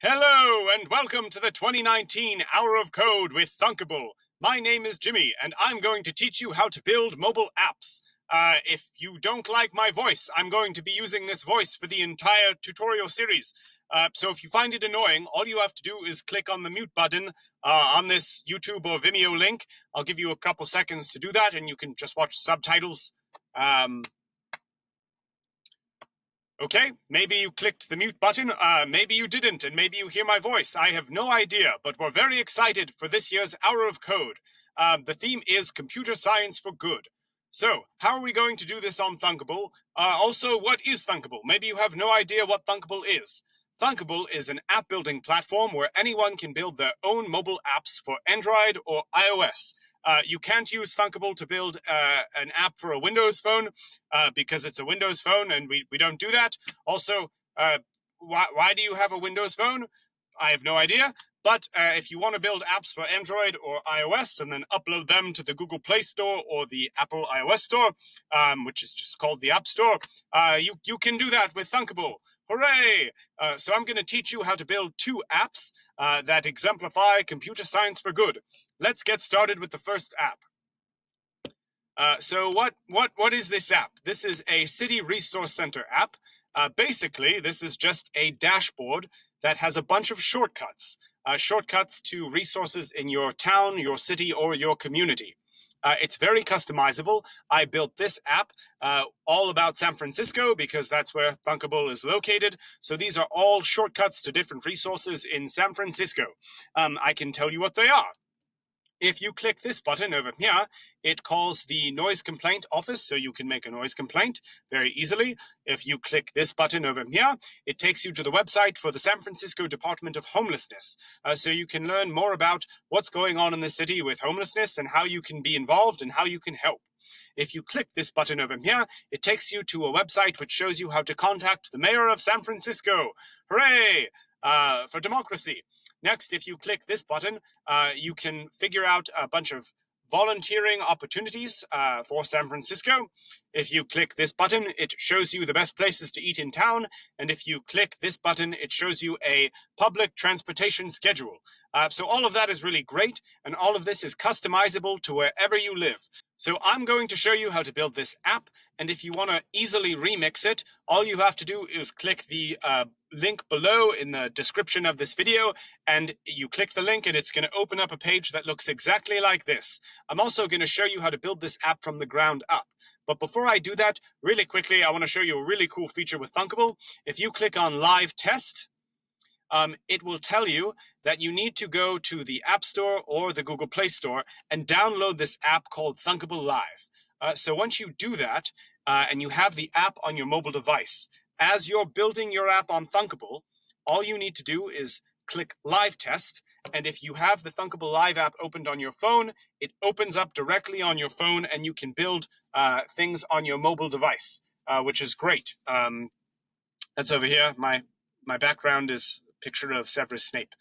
Hello and welcome to the 2019 Hour of Code with Thunkable. My name is Jimmy and I'm going to teach you how to build mobile apps. If you don't like my voice, I'm going to be using this voice for the entire tutorial series. So if you find it annoying, all you have to do is click on the mute button on this YouTube or Vimeo link. I'll give you a couple seconds to do that and you can just watch subtitles. Okay, maybe you clicked the mute button, maybe you didn't, and maybe you hear my voice. I have no idea, but we're very excited for this year's Hour of Code. The theme is Computer Science for Good. So, how are we going to do this on Thunkable? Also, what is Thunkable? Maybe you have no idea what Thunkable is. Thunkable is an app building platform where anyone can build their own mobile apps for Android or iOS. You can't use Thunkable to build an app for a Windows phone because it's a Windows phone and we don't do that. Also, why do you have a Windows phone? I have no idea. But if you want to build apps for Android or iOS and then upload them to the Google Play Store or the Apple iOS Store, which is just called the App Store, you can do that with Thunkable. Hooray! So I'm going to teach you how to build two apps that exemplify computer science for good. Let's get started with the first app. So what is this app? This is a City Resource Center app. Basically, this is just a dashboard that has a bunch of shortcuts. Shortcuts to resources in your town, your city, or your community. It's very customizable. I built this app all about San Francisco because that's where Thunkable is located. So these are all shortcuts to different resources in San Francisco. I can tell you what they are. If you click this button over here, it calls the noise complaint office, so you can make a noise complaint very easily. If you click this button over here, it takes you to the website for the San Francisco Department of Homelessness, so you can learn more about what's going on in the city with homelessness and how you can be involved and how you can help. If you click this button over here, it takes you to a website which shows you how to contact the mayor of San Francisco. Hooray! For democracy. Next, if you click this button, you can figure out a bunch of volunteering opportunities for San Francisco. If you click this button, it shows you the best places to eat in town. And if you click this button, it shows you a public transportation schedule. So all of that is really great, and all of this is customizable to wherever you live. So I'm going to show you how to build this app, and if you want to easily remix it, all you have to do is click the link below in the description of this video, and you click the link and it's going to open up a page that looks exactly like this. I'm also going to show you how to build this app from the ground up. But before I do that, really quickly, I want to show you a really cool feature with Thunkable. If you click on Live Test, it will tell you that you need to go to the App Store or the Google Play Store and download this app called Thunkable Live. So once you do that, and you have the app on your mobile device, as you're building your app on Thunkable, all you need to do is click Live Test, and if you have the Thunkable Live app opened on your phone, it opens up directly on your phone and you can build things on your mobile device, which is great. That's over here. My background is a picture of Severus Snape.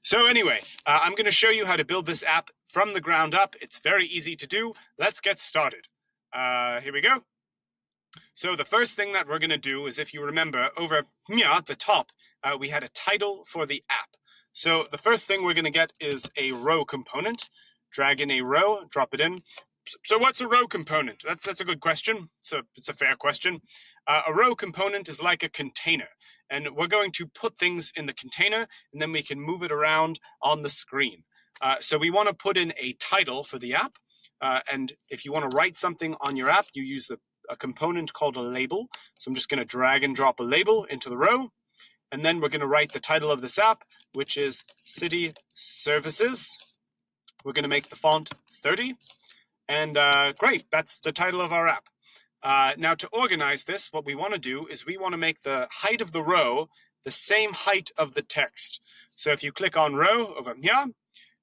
So anyway, I'm going to show you how to build this app from the ground up. It's very easy to do. Let's get started. Here we go. So the first thing that we're going to do is, if you remember, over here at the top, we had a title for the app. So the first thing we're going to get is a row component. Drag in a row, drop it in. So what's a row component? That's a good question. So it's a fair question. A row component is like a container, and we're going to put things in the container, and then we can move it around on the screen. So we want to put in a title for the app, and if you want to write something on your app, you use a component called a label. So I'm just going to drag and drop a label into the row, and then we're going to write the title of this app, which is City Services. We're going to make the font 30. And great, that's the title of our app. Now to organize this, what we want to do is we want to make the height of the row the same height of the text. So if you click on row over here,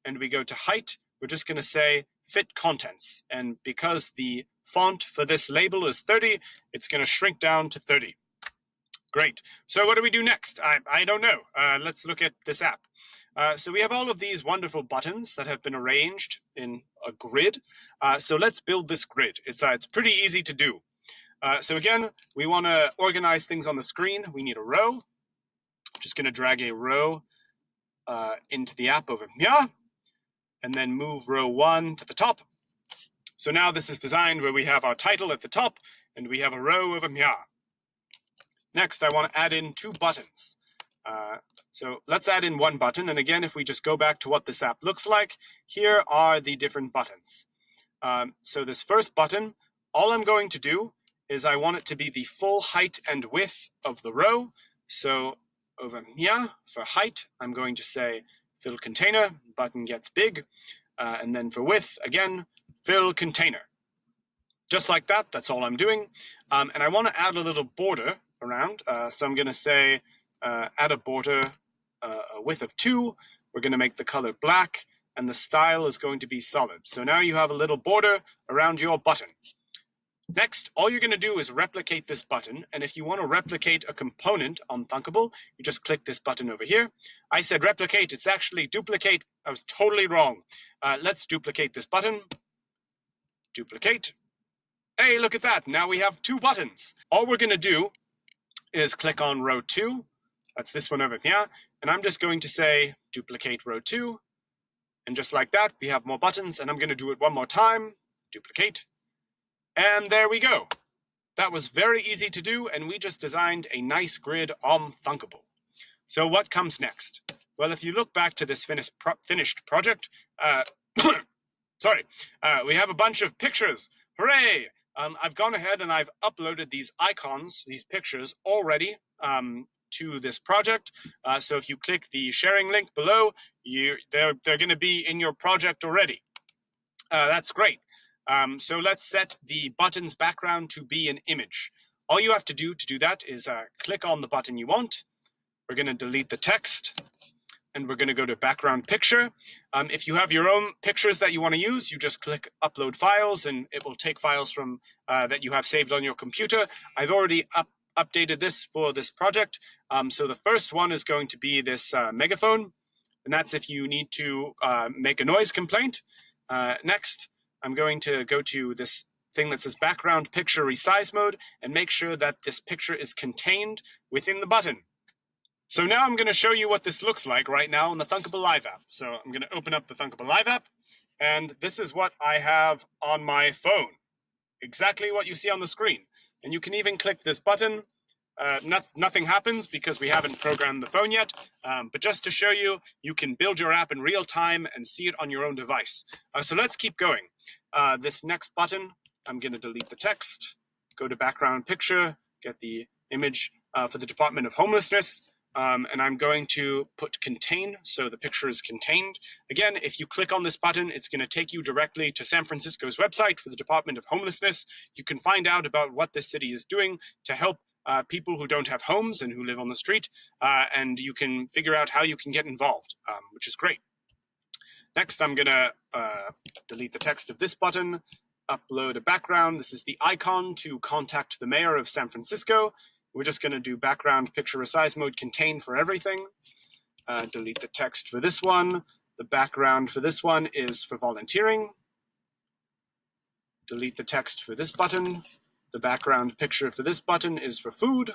and we go to height, we're just going to say fit contents. And because the font for this label is 30, it's going to shrink down to 30. Great. So what do we do next? I don't know. Let's look at this app. So we have all of these wonderful buttons that have been arranged in a grid. So let's build this grid. It's pretty easy to do. So again, we want to organize things on the screen. We need a row. Just going to drag a row into the app over here, and then move row 1 to the top. So now this is designed where we have our title at the top, and we have a row over here. Next, I want to add in 2 buttons. So let's add in 1 button, and again, if we just go back to what this app looks like, here are the different buttons. So this first button, all I'm going to do is I want it to be the full height and width of the row. So over here, for height, I'm going to say fill container, button gets big, and then for width, again, fill container. Just like that, that's all I'm doing. And I want to add a little border around, so I'm going to say add a border, a width of 2. We're going to make the color black, and the style is going to be solid. So now you have a little border around your button. Next, all you're going to do is replicate this button, and if you want to replicate a component on Thunkable, you just click this button over here. I said replicate, it's actually duplicate. I was totally wrong. Let's duplicate this button. Duplicate. Hey, look at that. Now we have 2 buttons. All we're going to do is click on row 2. That's this one over here. And I'm just going to say duplicate row 2. And just like that, we have more buttons. And I'm going to do it one more time. Duplicate. And there we go. That was very easy to do, and we just designed a nice grid on Thunkable. So what comes next? Well, if you look back to this finished project, we have a bunch of pictures. Hooray! I've gone ahead and I've uploaded these icons, these pictures, already to this project. So if you click the sharing link below, they're going to be in your project already. That's great. So let's set the button's background to be an image. All you have to do that is click on the button you want. We're going to delete the text, and we're going to go to background picture. If you have your own pictures that you want to use, you just click upload files, and it will take files from that you have saved on your computer. I've already updated this for this project. So the first one is going to be this megaphone, and that's if you need to make a noise complaint. Next, I'm going to go to this thing that says background picture resize mode and make sure that this picture is contained within the button. So now I'm going to show you what this looks like right now in the Thunkable Live app. So I'm going to open up the Thunkable Live app, and this is what I have on my phone. Exactly what you see on the screen. And you can even click this button. Nothing happens because we haven't programmed the phone yet, but just to show you, you can build your app in real time and see it on your own device. So let's keep going. This next button, I'm going to delete the text, go to background picture, get the image for the Department of Homelessness, and I'm going to put contain, so the picture is contained. Again, if you click on this button, it's going to take you directly to San Francisco's website for the Department of Homelessness. You can find out about what this city is doing to help people who don't have homes and who live on the street, and you can figure out how you can get involved, which is great. Next, I'm going to delete the text of this button, upload a background. This is the icon to contact the mayor of San Francisco. We're just going to do background picture resize mode contain for everything. Delete the text for this one. The background for this one is for volunteering. Delete the text for this button. The background picture for this button is for food.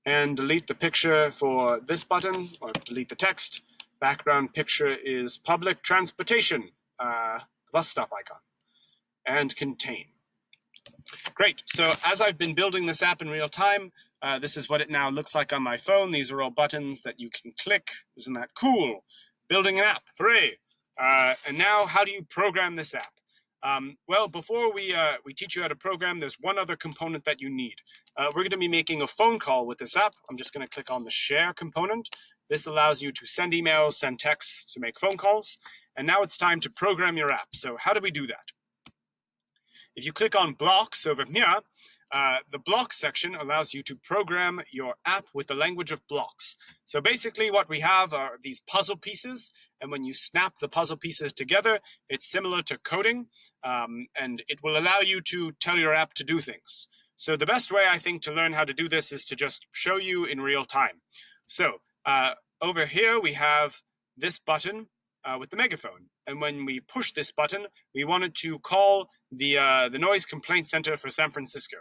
And delete the picture for this button, or delete the text. Background picture is public transportation, the bus stop icon. And contain. Great, so as I've been building this app in real time, this is what it now looks like on my phone. These are all buttons that you can click. Isn't that cool? Building an app, hooray. And now, how do you program this app? Well, before we teach you how to program, there's one other component that you need. We're going to be making a phone call with this app. I'm just going to click on the share component. This allows you to send emails, send texts, to make phone calls. And now it's time to program your app. So how do we do that? If you click on blocks over here, the blocks section allows you to program your app with the language of blocks. So basically what we have are these puzzle pieces, and when you snap the puzzle pieces together, it's similar to coding, and it will allow you to tell your app to do things. So the best way, I think, to learn how to do this is to just show you in real time. So over here we have this button with the megaphone. And when we push this button, we wanted to call the Noise Complaint Center for San Francisco.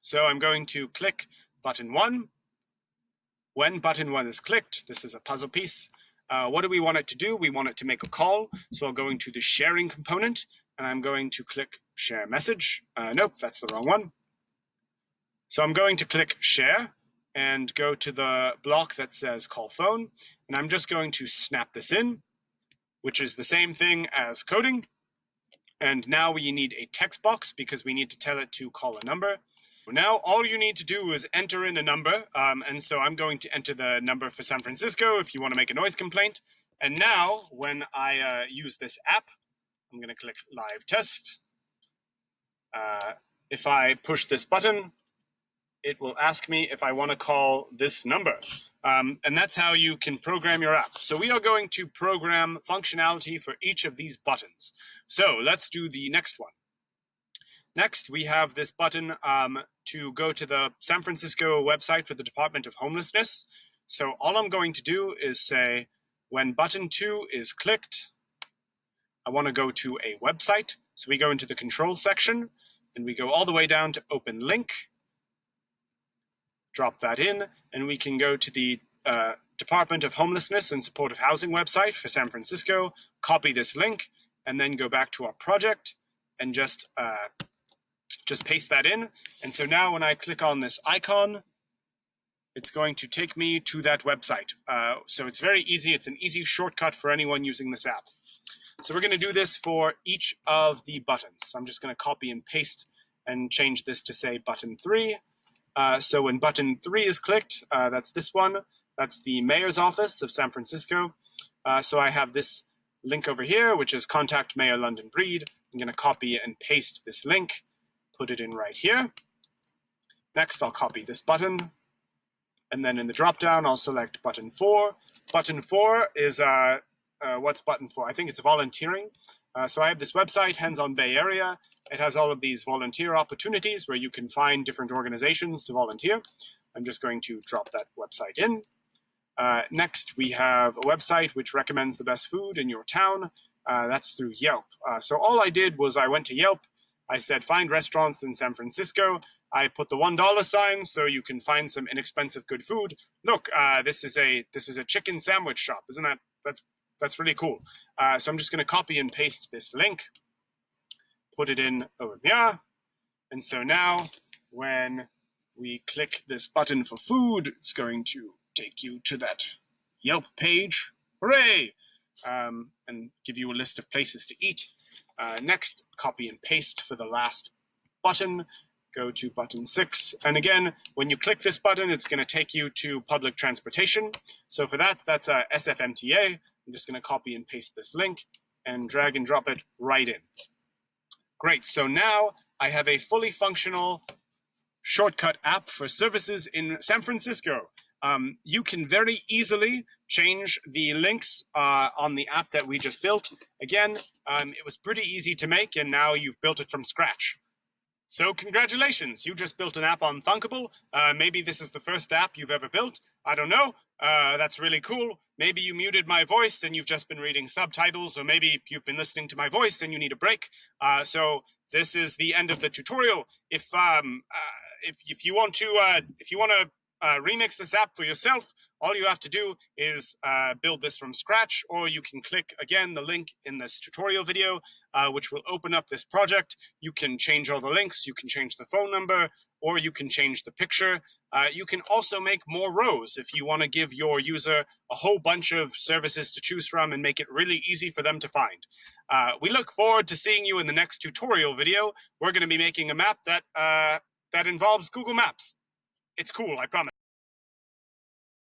So I'm going to click button 1, when button 1 is clicked, this is a puzzle piece. What do we want it to do? We want it to make a call. So I'll go into the sharing component, and I'm going to click share message. Nope, that's the wrong one. So I'm going to click share and go to the block that says call phone, and I'm just going to snap this in, which is the same thing as coding. And now we need a text box because we need to tell it to call a number. Now all you need to do is enter in a number, and so I'm going to enter the number for San Francisco if you want to make a noise complaint. And now when I use this app, I'm going to click live test. If I push this button, it will ask me if I want to call this number. And that's how you can program your app. So we are going to program functionality for each of these buttons. So let's do the next one. Next, we have this button to go to the San Francisco website for the Department of Homelessness. So all I'm going to do is say, when button 2 is clicked, I want to go to a website. So we go into the control section, and we go all the way down to open link. Drop that in, and we can go to the Department of Homelessness and Supportive Housing website for San Francisco, copy this link, and then go back to our project and just paste that in. And so now when I click on this icon, it's going to take me to that website. So it's very easy. It's an easy shortcut for anyone using this app. So we're going to do this for each of the buttons. So I'm just going to copy and paste and change this to say button 3. So when button 3 is clicked, that's this one. That's the mayor's office of San Francisco. So I have this link over here, which is contact Mayor London Breed. I'm going to copy and paste this link, put it in right here. Next, I'll copy this button. And then in the dropdown, I'll select button 4. Button 4 is, what's button 4? I think it's volunteering. So I have this website, Hands on Bay Area. It has all of these volunteer opportunities where you can find different organizations to volunteer. I'm just going to drop that website in. Next, we have a website which recommends the best food in your town. That's through Yelp. So all I did was I went to Yelp. I said, find restaurants in San Francisco. I put the $1 sign so you can find some inexpensive good food. Look, this is a chicken sandwich shop. Isn't that's really cool. So I'm just going to copy and paste this link, put it in over here. And so now when we click this button for food, it's going to take you to that Yelp page. Hooray! And give you a list of places to eat. Next, copy and paste for the last button. Go to button 6. And again, when you click this button, it's going to take you to public transportation. So for that, that's a SFMTA. I'm just going to copy and paste this link and drag and drop it right in. Great. So now I have a fully functional shortcut app for services in San Francisco. You can very easily change the links on the app that we just built. Again, it was pretty easy to make, and now you've built it from scratch. So congratulations, you just built an app on Thunkable. Maybe this is the first app you've ever built. I don't know. That's really cool. Maybe you muted my voice and you've just been reading subtitles, or maybe you've been listening to my voice and you need a break. So this is the end of the tutorial. If you want to remix this app for yourself, all you have to do is build this from scratch, or you can click, again, the link in this tutorial video, which will open up this project. You can change all the links, you can change the phone number, or you can change the picture. You can also make more rows if you want to give your user a whole bunch of services to choose from and make it really easy for them to find. We look forward to seeing you in the next tutorial video. We're going to be making a map that involves Google Maps. It's cool, I promise.